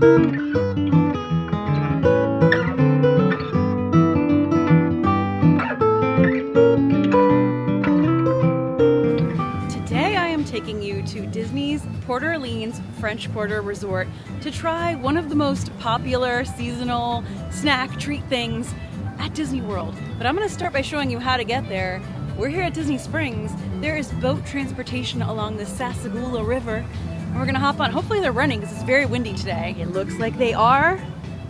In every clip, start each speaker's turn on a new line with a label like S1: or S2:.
S1: Today I am taking you to Disney's Port Orleans French Quarter Resort to try one of the most popular seasonal snack treat things at Disney World. But I'm going to start by showing you how to get there. We're here at Disney Springs. There is boat transportation along the Sassagoula River, and we're going to hop on. Hopefully they're running because it's very windy today. It looks like they are.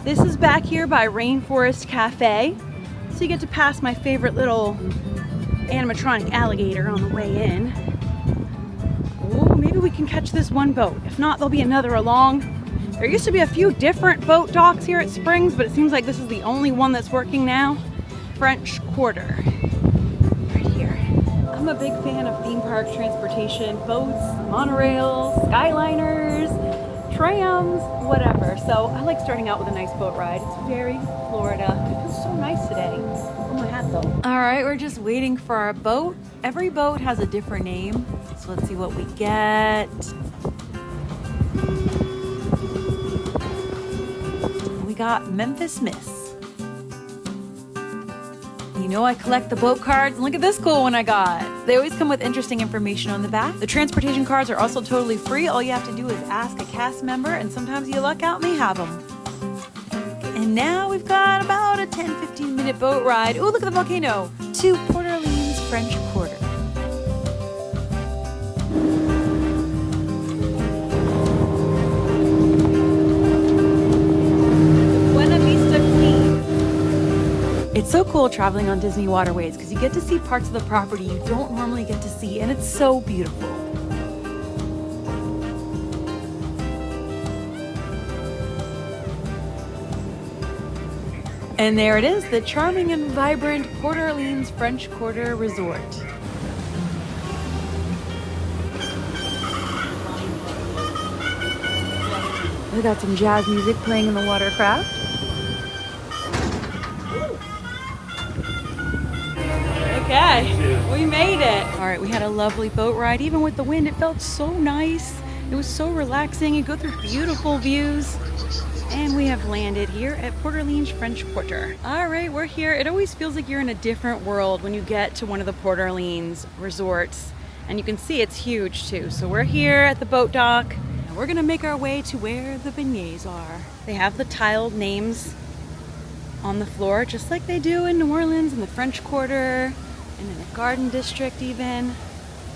S1: This is back here by Rainforest Cafe. So you get to pass my favorite little animatronic alligator on the way in. Oh, maybe we can catch this one boat. If not, there'll be another along. There used to be a few different boat docks here at Springs, but it seems like this is the only one that's working now. French Quarter. Right here. I'm a big fan of theme park transportation, boats, monorails, skyliners, trams, whatever. So I like starting out with a nice boat ride. It's very Florida. It feels so nice today. Oh, my hat though. All right, we're just waiting for our boat. Every boat has a different name. So let's see what we get. We got Memphis Miss. You know I collect the boat cards. Look at this cool one I got. They always come with interesting information on the back. The transportation cards are also totally free. All you have to do is ask a cast member, and sometimes you luck out and they have them. And now we've got about a 10-15 minute boat ride. Oh, look at the volcano. To Port Orleans French Quarter. It's so cool traveling on Disney waterways because you get to see parts of the property you don't normally get to see, and it's so beautiful. And there it is, the charming and vibrant Port Orleans French Quarter Resort. We got some jazz music playing in the watercraft. Okay, we made it. All right, we had a lovely boat ride. Even with the wind, it felt so nice. It was so relaxing. You go through beautiful views. And we have landed here at Port Orleans French Quarter. All right, we're here. It always feels like you're in a different world when you get to one of the Port Orleans resorts. And you can see it's huge too. So we're here at the boat dock, and we're gonna make our way to where the beignets are. They have the tiled names on the floor, just like they do in New Orleans in the French Quarter. And in the Garden District even.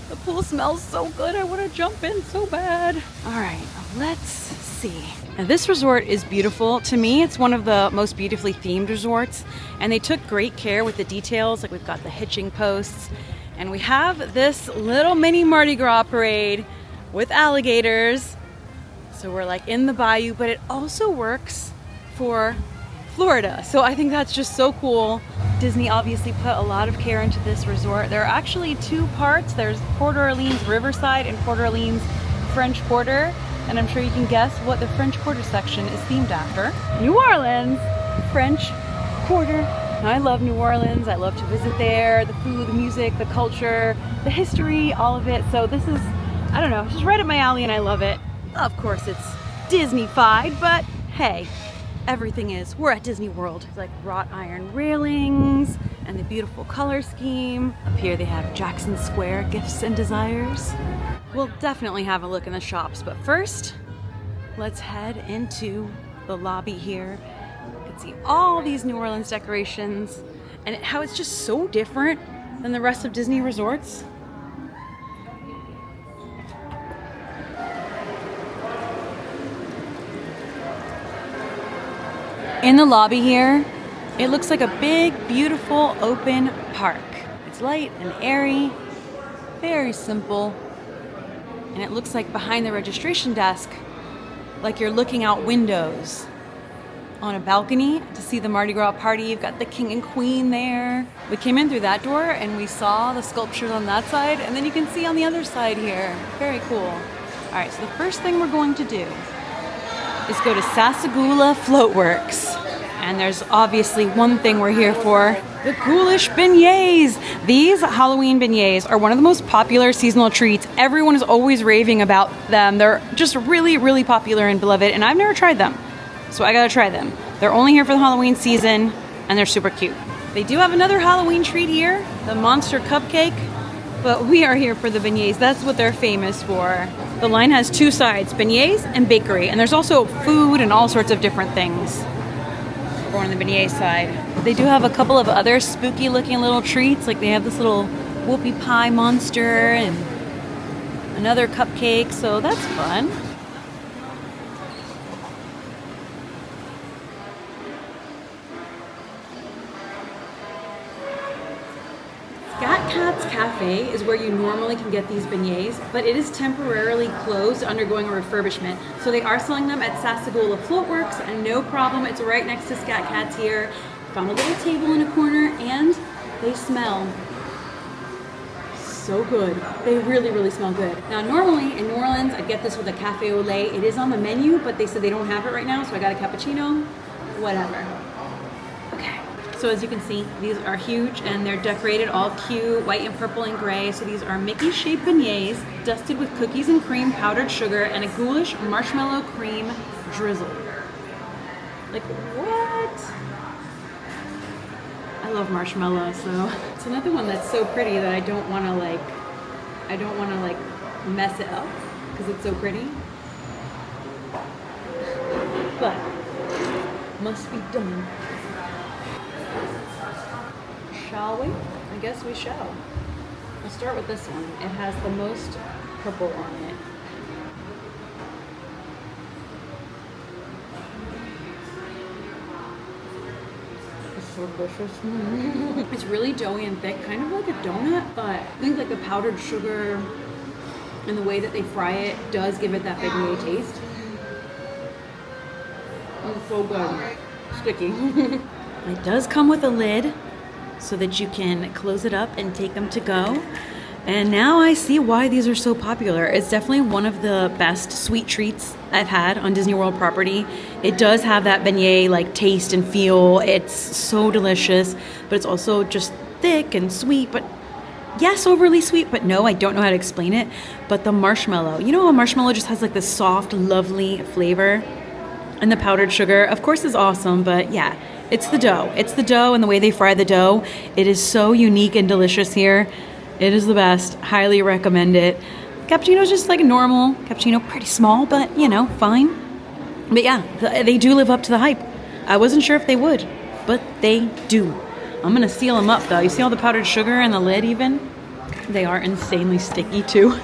S1: The pool smells so good, I want to jump in so bad. All right, let's see. Now this resort is beautiful. To me, it's one of the most beautifully themed resorts, and they took great care with the details. Like we've got the hitching posts, and we have this little mini Mardi Gras parade with alligators. So we're like in the bayou, but it also works for Florida. So I think that's just so cool. Disney obviously put a lot of care into this resort. There are actually two parts. There's Port Orleans Riverside and Port Orleans French Quarter. And I'm sure you can guess what the French Quarter section is themed after. New Orleans French Quarter. Now, I love New Orleans. I love to visit there. The food, the music, the culture, the history, all of it. So this is, I don't know, just right up my alley and I love it. Of course it's Disney-fied, but hey, everything is. We're at Disney World. It's like wrought iron railings and the beautiful color scheme. Up here they have Jackson Square Gifts and Desires. We'll definitely have a look in the shops, but first, let's head into the lobby here. You can see all these New Orleans decorations and how it's just so different than the rest of Disney resorts. In the lobby here, it looks like a big, beautiful, open park. It's light and airy, very simple, and it looks like behind the registration desk, like you're looking out windows on a balcony to see the Mardi Gras party. You've got the king and queen there. We came in through that door and we saw the sculptures on that side, and then you can see on the other side here. Very cool. All right, so the first thing we're going to do is go to Sassagoula Floatworks. And there's obviously one thing we're here for, the Ghoulish Beignets. These Halloween beignets are one of the most popular seasonal treats. Everyone is always raving about them. They're just really, really popular and beloved, and I've never tried them. So I gotta try them. They're only here for the Halloween season, and they're super cute. They do have another Halloween treat here, the monster cupcake, but we are here for the beignets. That's what they're famous for. The line has two sides, beignets and bakery, and there's also food and all sorts of different things. We're going on the beignet side. They do have a couple of other spooky looking little treats, like they have this little whoopie pie monster and another cupcake, so that's fun. Scat Cat's Cafe is where you normally can get these beignets, but it is temporarily closed, undergoing a refurbishment. So they are selling them at Sassagoula Floatworks, and no problem, it's right next to Scat Cat's here. Found a little table in a corner, and they smell so good. They really, really smell good. Now, normally in New Orleans, I get this with a cafe au lait. It is on the menu, but they said they don't have it right now, so I got a cappuccino, whatever. Okay. So as you can see, these are huge and they're decorated all cute, white and purple and gray. So these are Mickey-shaped beignets, dusted with cookies and cream, powdered sugar, and a ghoulish marshmallow cream drizzle. Like, what? I love marshmallow, so it's another one that's so pretty that I don't want to mess it up because it's so pretty. But must be done. Shall we? I guess we shall. We'll start with this one. It has the most purple on it. It's so delicious. It's really doughy and thick, kind of like a donut, but I think like the powdered sugar and the way that they fry it does give it that beignet taste. It's so good. Sticky. It does come with a lid, so that you can close it up and take them to go. And now I see why these are so popular. It's definitely one of the best sweet treats I've had on Disney World property. It does have that beignet like taste and feel. It's so delicious, but it's also just thick and sweet, but yes, overly sweet, but no, I don't know how to explain it. But the marshmallow, you know how marshmallow just has like this soft, lovely flavor? And the powdered sugar, of course, is awesome, but yeah, it's the dough. It's the dough and the way they fry the dough. It is so unique and delicious here. It is the best. Highly recommend it. Cappuccino's just like a normal cappuccino, pretty small, but you know, fine. But yeah, they do live up to the hype. I wasn't sure if they would, but they do. I'm gonna seal them up though. You see all the powdered sugar and the lid even? They are insanely sticky too.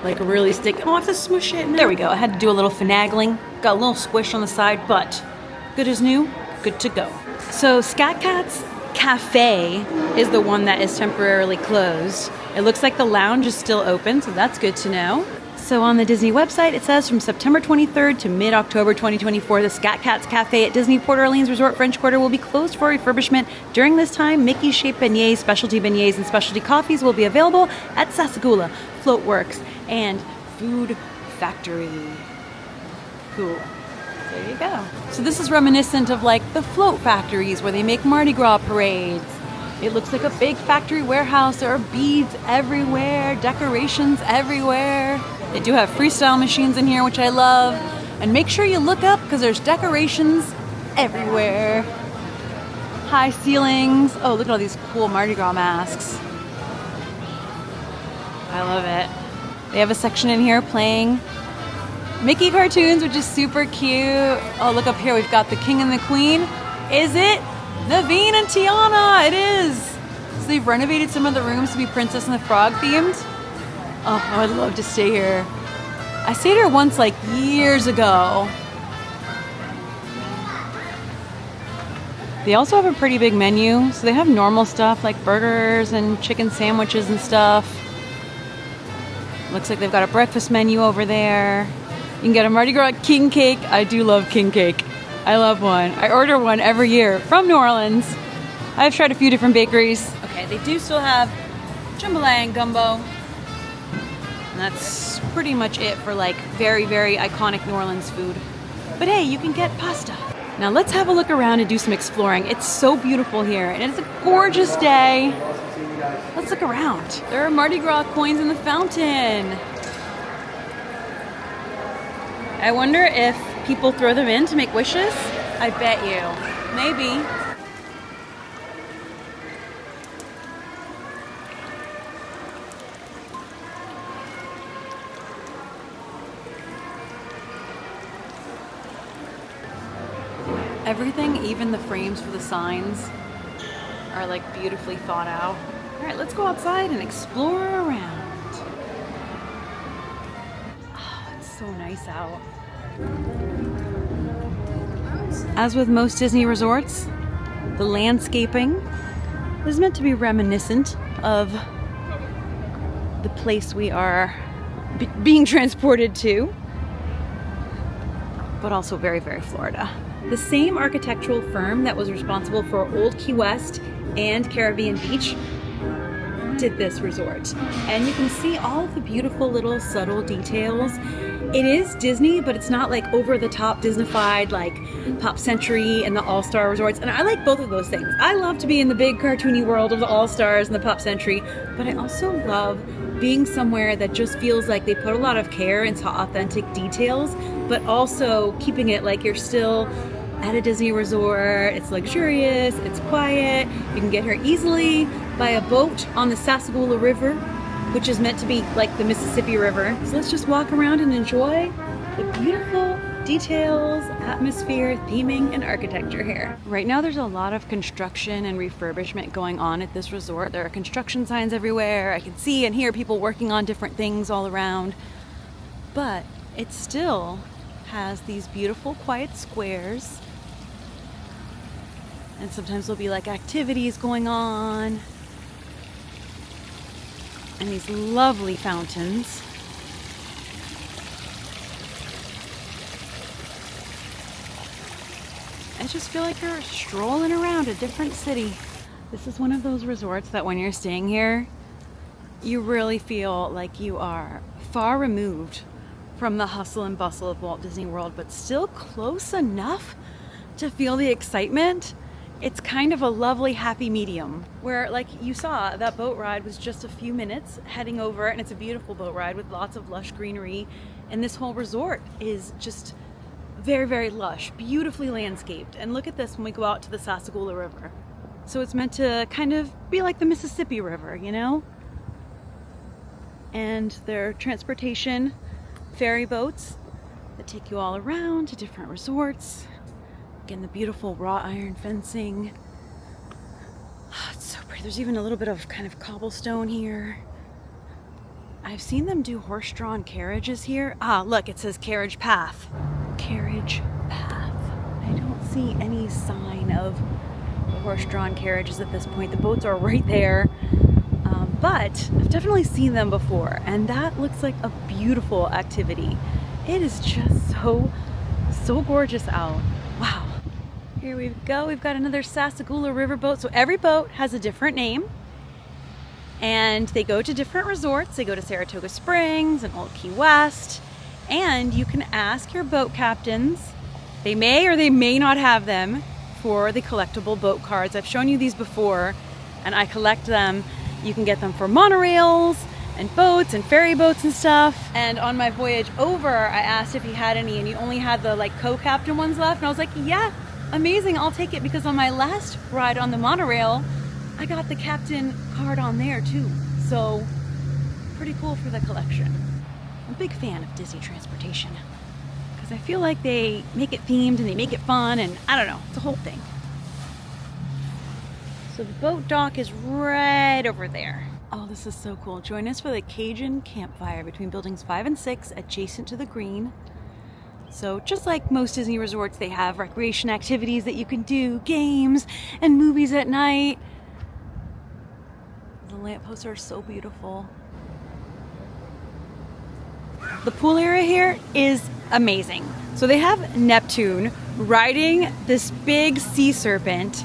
S1: Like really sticky. Oh, I have to smush it. There we go. I had to do a little finagling. Got a little squish on the side, but good as new, good to go. So Scat Cat's Cafe is the one that is temporarily closed. It looks like the lounge is still open, so that's good to know. So on the Disney website, it says from September 23rd to mid-October 2024, the Scat Cat's Cafe at Disney Port Orleans Resort French Quarter will be closed for refurbishment. During this time, Mickey-shaped beignets, specialty beignets, and specialty coffees will be available at Sassagoula, Floatworks, and Food Factory. Cool. There you go. So this is reminiscent of like the float factories where they make Mardi Gras parades. It looks like a big factory warehouse. There are beads everywhere, decorations everywhere. They do have freestyle machines in here, which I love. And make sure you look up because there's decorations everywhere. High ceilings. Oh, look at all these cool Mardi Gras masks. I love it. They have a section in here playing Mickey cartoons, which is super cute. Oh, look up here. We've got the King and the Queen. Is it? Naveen and Tiana. It is. So they've renovated some of the rooms to be Princess and the Frog themed. Oh, I would love to stay here. I stayed here once like years ago. They also have a pretty big menu. So they have normal stuff like burgers and chicken sandwiches and stuff. Looks like they've got a breakfast menu over there. You can get a Mardi Gras king cake. I do love king cake. I love one. I order one every year from New Orleans. I've tried a few different bakeries. Okay, they do still have jambalaya and gumbo. And that's pretty much it for like very, very iconic New Orleans food. But hey, you can get pasta. Now let's have a look around and do some exploring. It's so beautiful here and it's a gorgeous day. Let's look around. There are Mardi Gras coins in the fountain. I wonder if people throw them in to make wishes? I bet you. Maybe. Everything, even the frames for the signs, are like beautifully thought out. All right, let's go outside and explore around. Oh, it's so nice out. As with most Disney resorts, the landscaping is meant to be reminiscent of the place we are being transported to, but also very, very Florida. The same architectural firm that was responsible for Old Key West and Caribbean Beach did this resort. And you can see all of the beautiful little subtle details. It is Disney, but it's not like over the top Disneyfied like Pop Century and the All-Star resorts. And I like both of those things. I love to be in the big cartoony world of the All-Stars and the Pop Century, but I also love being somewhere that just feels like they put a lot of care into authentic details, but also keeping it like you're still at a Disney resort. It's luxurious, it's quiet, you can get here easily by a boat on the Sassagoula River, which is meant to be like the Mississippi River. So let's just walk around and enjoy the beautiful details, atmosphere, theming, and architecture here. Right now there's a lot of construction and refurbishment going on at this resort. There are construction signs everywhere. I can see and hear people working on different things all around, but it still has these beautiful quiet squares, and sometimes there'll be like activities going on and these lovely fountains. I just feel like you're strolling around a different city. This is one of those resorts that when you're staying here, you really feel like you are far removed from the hustle and bustle of Walt Disney World, but still close enough to feel the excitement. It's kind of a lovely happy medium where, like you saw, that boat ride was just a few minutes heading over, and it's a beautiful boat ride with lots of lush greenery, and this whole resort is just very, very lush, beautifully landscaped. And look at this when we go out to the Sassagoula River. So it's meant to kind of be like the Mississippi River, you know? And their transportation ferry boats that take you all around to different resorts. Again, the beautiful wrought iron fencing. Oh, it's so pretty. There's even a little bit of kind of cobblestone here. I've seen them do horse-drawn carriages here. Ah, look, it says carriage path. Carriage path. I don't see any sign of the horse-drawn carriages at this point. The boats are right there. But I've definitely seen them before, and that looks like a beautiful activity. It is just so gorgeous out. Wow. Here we go. We've got another Sassagoula River boat. So every boat has a different name, and they go to different resorts. They go to Saratoga Springs and Old Key West, and you can ask your boat captains. They may or they may not have them for the collectible boat cards. I've shown you these before, and I collect them. You can get them for monorails and boats and ferry boats and stuff. And on my voyage over, I asked if he had any, and he only had the like co-captain ones left. And I was like, yeah, amazing, I'll take it, because on my last ride on the monorail, I got the captain card on there too. So pretty cool for the collection. I'm a big fan of Disney transportation because I feel like they make it themed and they make it fun, and I don't know, it's a whole thing. So the boat dock is right over there. Oh, this is so cool. Join us for the Cajun campfire between buildings 5 and 6 adjacent to the green. So just like most Disney resorts, they have recreation activities that you can do, games and movies at night. The lampposts are so beautiful. The pool area here is amazing. So they have Neptune riding this big sea serpent.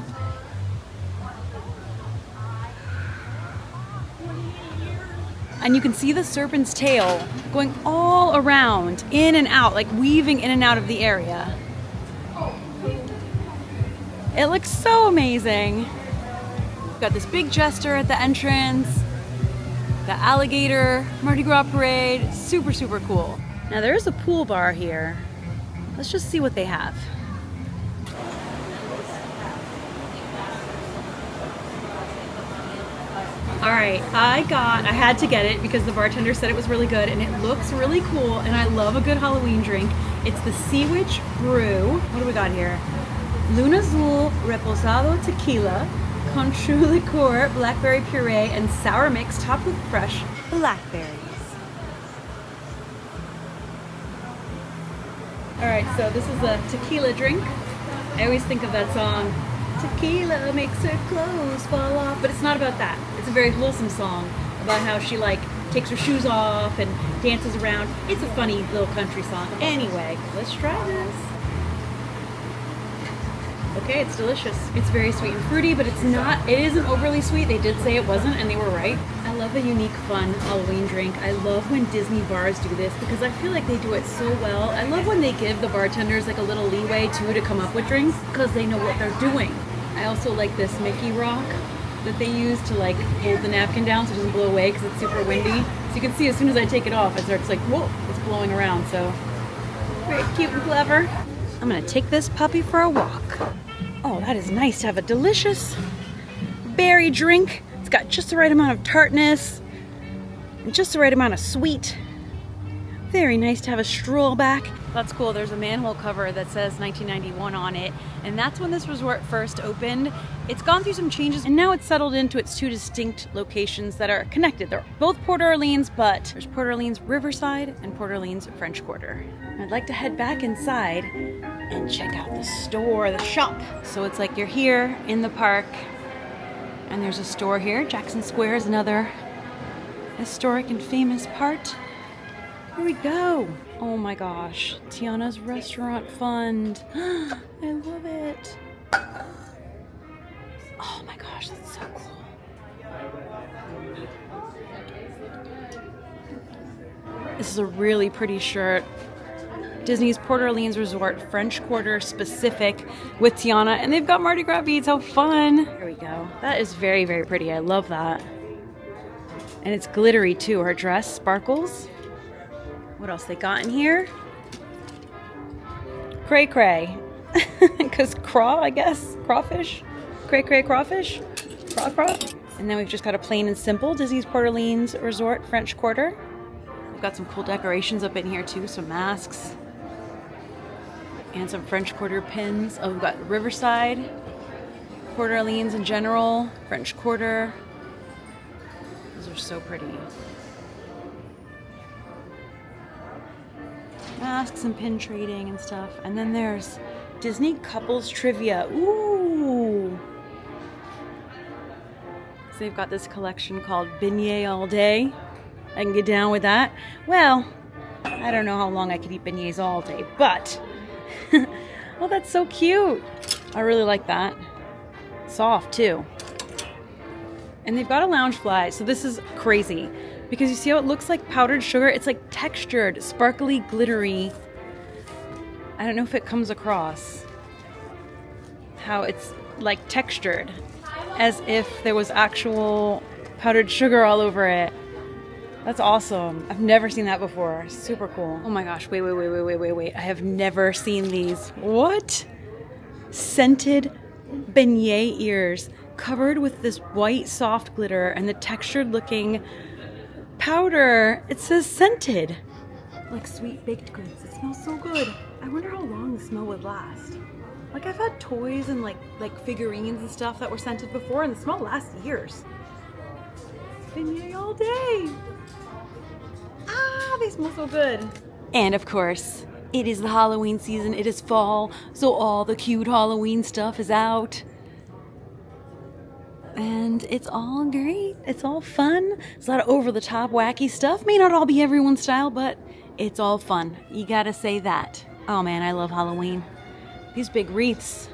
S1: And you can see the serpent's tail going all around, in and out, like weaving in and out of the area. It looks so amazing. We've got this big jester at the entrance, the alligator Mardi Gras parade, super, super cool. Now there is a pool bar here, Let's just see what they have. All right, I had to get it because the bartender said it was really good and it looks really cool and I love a good Halloween drink. It's the Seawitch Brew. What do we got here? Luna Azul Reposado Tequila, Conchu Liqueur, Blackberry Puree, and Sour Mix topped with fresh blackberries. All right, so this is a tequila drink. I always think of that song, tequila makes her clothes fall off, but it's not about that. It's a very wholesome song about how she like takes her shoes off and dances around. It's a funny little country song. Anyway, let's try this. Okay, it's delicious. It's very sweet and fruity, but it's not, it isn't overly sweet. They did say it wasn't, and they were right. I love a unique, fun Halloween drink. I love when Disney bars do this because I feel like they do it so well. I love when they give the bartenders like a little leeway too to come up with drinks because they know what they're doing. I also like this Mickey rock that they use to like hold the napkin down so it doesn't blow away because it's super windy. So you can see as soon as I take it off, it starts like, whoa, it's blowing around. So very cute and clever. I'm gonna take this puppy for a walk. Oh, that is nice to have a delicious berry drink. It's got just the right amount of tartness and just the right amount of sweet. Very nice to have a stroll back. That's cool. There's a manhole cover that says 1991 on it, and that's when this resort first opened. It's gone through some changes, and now it's settled into its two distinct locations that are connected. They're both Port Orleans, but there's Port Orleans Riverside and Port Orleans French Quarter. I'd like to head back inside and check out the store, the shop. So it's like you're here in the park, and there's a store here. Jackson Square is another historic and famous part. Here we go. Oh my gosh, Tiana's Restaurant Fund. I love it. Oh my gosh, that's so cool. This is a really pretty shirt. Disney's Port Orleans Resort French Quarter specific with Tiana, and they've got Mardi Gras beads. How fun. Here we go. That is very, very pretty. I love that. And it's glittery too. Her dress sparkles. What else they got in here? Cray cray. Because craw, I guess. Crawfish. Cray cray crawfish. Craw craw. And then we've just got a plain and simple Disney's Port Orleans Resort French Quarter. We've got some cool decorations up in here too. Some masks. And some French Quarter pins. Oh, we've got Riverside. Port Orleans in general. French Quarter. Those are so pretty. Masks and pin trading and stuff. And then there's Disney couples trivia. Ooh. So they've got this collection called Beignet All Day. I can get down with that. Well, I don't know how long I could eat beignets all day, but oh, that's so cute. I really like that. Soft too. And they've got a lounge fly. So this is crazy. Because you see how it looks like powdered sugar? It's like textured, sparkly, glittery. I don't know if it comes across how it's like textured, as if there was actual powdered sugar all over it. That's awesome. I've never seen that before. Super cool. Oh my gosh, wait. I have never seen these. What? Scented beignet ears covered with this white soft glitter and the textured looking powder. It says scented. Like sweet baked goods. It smells so good. I wonder how long the smell would last. Like I've had toys and like figurines and stuff that were scented before and the smell lasts years. Beignet all day. Ah, they smell so good. And of course, it is the Halloween season. It is fall, so all the cute Halloween stuff is out. And it's all great. It's all fun. It's a lot of over-the-top, wacky stuff. May not all be everyone's style, but it's all fun. You gotta say that. Oh man, I love Halloween. These big wreaths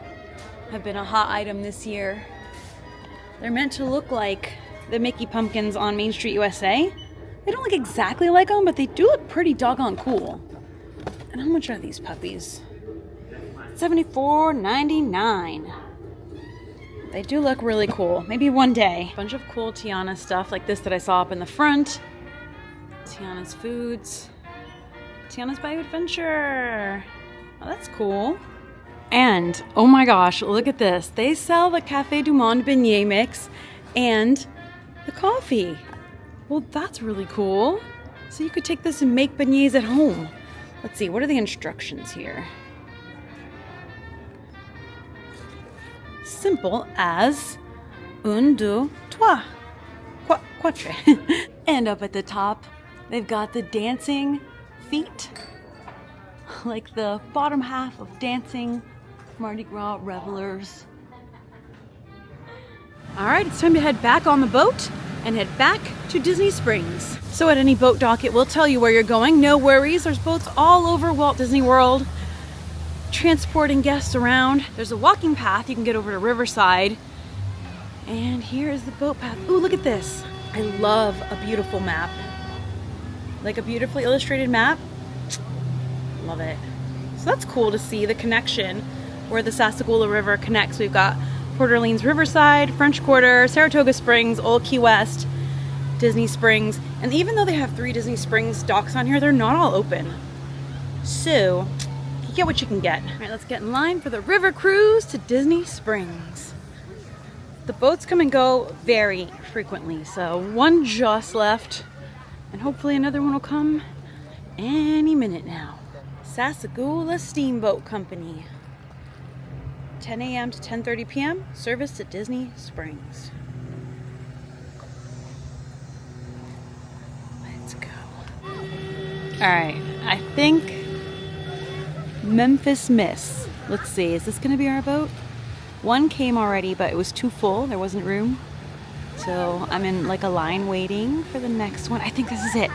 S1: have been a hot item this year. They're meant to look like the Mickey pumpkins on Main Street USA. They don't look exactly like them, but they do look pretty doggone cool. And how much are these puppies? $74.99. They do look really cool. Maybe one day. A bunch of cool Tiana stuff like this that I saw up in the front. Tiana's Foods. Tiana's Bio Adventure. Oh, that's cool. And, oh my gosh, look at this. They sell the Café du Monde beignet mix and the coffee. Well, that's really cool. So you could take this and make beignets at home. Let's see, what are the instructions here? Simple as un, deux, trois. Quatre. And up at the top, they've got the dancing feet. Like the bottom half of dancing Mardi Gras revelers. All right, it's time to head back on the boat and head back to Disney Springs. So at any boat dock, it will tell you where you're going. No worries, there's boats all over Walt Disney World transporting guests around. There's a walking path you can get over to Riverside. And here is the boat path. Ooh, look at this. I love a beautiful map. Like a beautifully illustrated map. Love it. So that's cool to see the connection where the Sassagoula River connects. We've got Port Orleans Riverside, French Quarter, Saratoga Springs, Old Key West, Disney Springs. And even though they have 3 Disney Springs docks on here, they're not all open. So you get what you can get. All right, let's get in line for the river cruise to Disney Springs. The boats come and go very frequently. So one just left and hopefully another one will come any minute now. Sassagoula Steamboat Company. 10 a.m. to 10:30 p.m. Service at Disney Springs. Let's go. All right, I think Memphis Miss. Let's see, is this gonna be our boat? One came already, but it was too full. There wasn't room. So I'm in like a line waiting for the next one. I think this is it.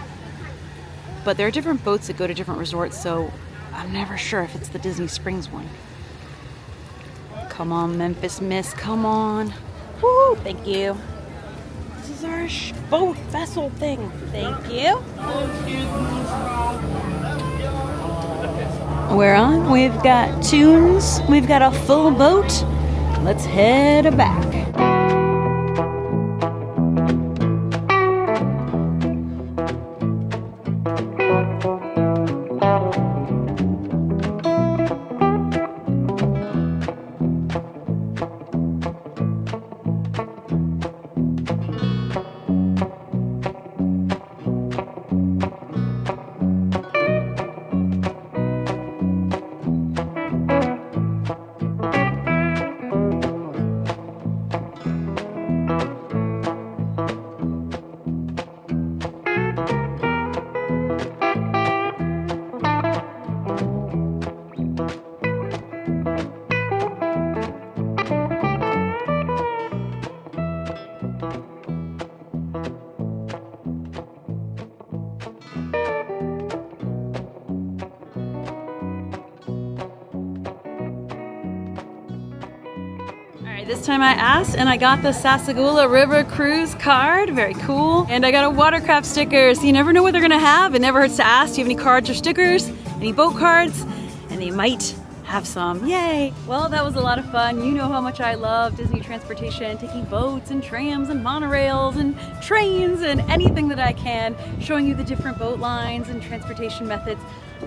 S1: But there are different boats that go to different resorts, so I'm never sure if it's the Disney Springs one. Come on, Memphis Miss, come on. Woo, thank you. This is our boat vessel thing. Thank you. We're on. We've got tunes. We've got a full boat. Let's head back. This time I asked and I got the Sassagoula River Cruise card. Very cool. And I got a watercraft sticker, so you never know what they're gonna have. It never hurts to ask. Do you have any cards or stickers? Any boat cards? And they might have some. Yay! Well, that was a lot of fun. You know how much I love Disney transportation, taking boats and trams and monorails and trains and anything that I can, showing you the different boat lines and transportation methods.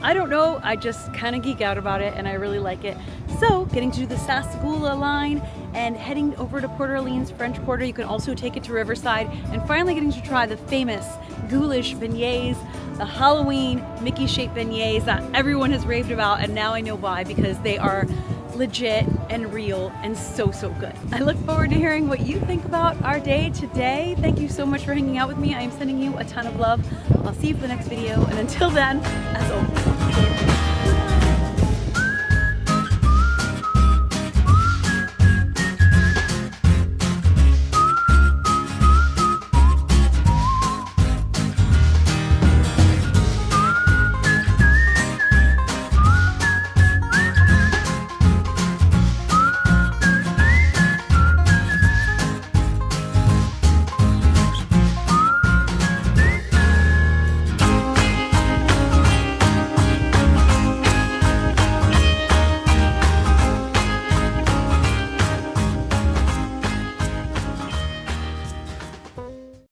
S1: I don't know, I just kind of geek out about it and I really like it. So getting to do the Sassagoula line and heading over to Port Orleans French Quarter, you can also take it to Riverside, and finally getting to try the famous Ghoulish Beignets, the Halloween Mickey-shaped beignets that everyone has raved about, and now I know why, because they are legit and real and so good. I look forward to hearing what you think about our day today. Thank you so much for hanging out with me. I am sending you a ton of love. I'll see you for the next video, and until then, as always,